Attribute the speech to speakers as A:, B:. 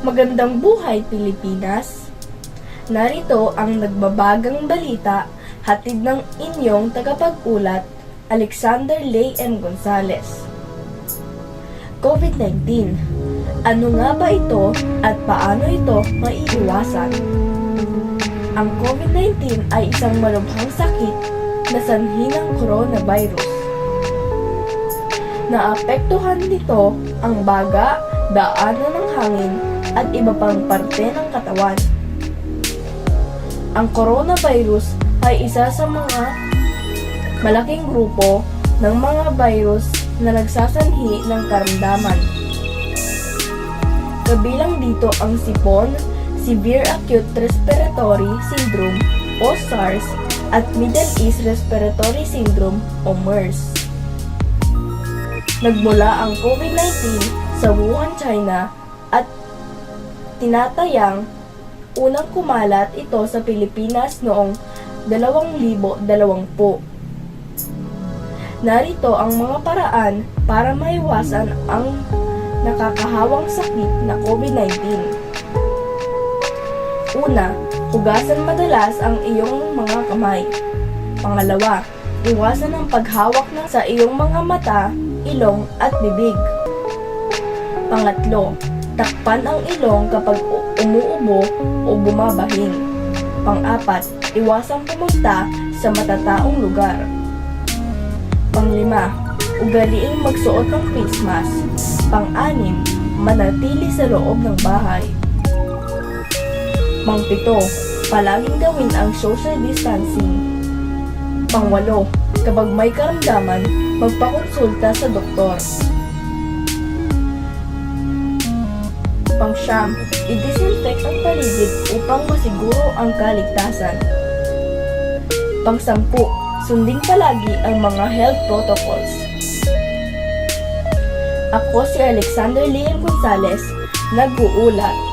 A: Magandang buhay, Pilipinas! Narito ang nagbabagang balita, hatid ng inyong tagapag-ulat, Alexander Lay M. Gonzales. COVID-19. Ano nga ba ito at paano ito maiiwasan? Ang COVID-19 ay isang malubhang sakit na sanhi ng coronavirus. Naapektuhan nito ang baga, daanan ng hangin, at iba pang parte ng katawan. Ang coronavirus ay isa sa mga malaking grupo ng mga virus na nagsasanhi ng karamdaman. Kabilang dito ang sipon, Severe Acute Respiratory Syndrome o SARS at Middle East Respiratory Syndrome o MERS. Nagmula ang COVID-19 sa Wuhan, China at tinatayang unang kumalat ito sa Pilipinas noong 2020. Narito ang mga paraan para maiwasan ang nakakahawang sakit na COVID-19. Una, hugasan madalas ang iyong mga kamay. Pangalawa, iwasan ang paghawak sa iyong mga mata, ilong at bibig. Pangatlo, takpan ang ilong kapag umuubo o bumabahing. Pang-apat, iwasang pumunta sa matataong lugar. Pang-lima, ugaliing magsuot ng face mask. Pang-anim, manatili sa loob ng bahay. Pang-pito, palaging gawin ang social distancing. Pang-walo, kapag may karamdaman, magpakonsulta sa doktor. Pang-siyam, i-disinfect ang paligid upang masiguro ang kaligtasan. Pang-sampu, sundin palagi ang mga health protocols. Ako si Alexander Lay M. Gonzales, nag-uulat.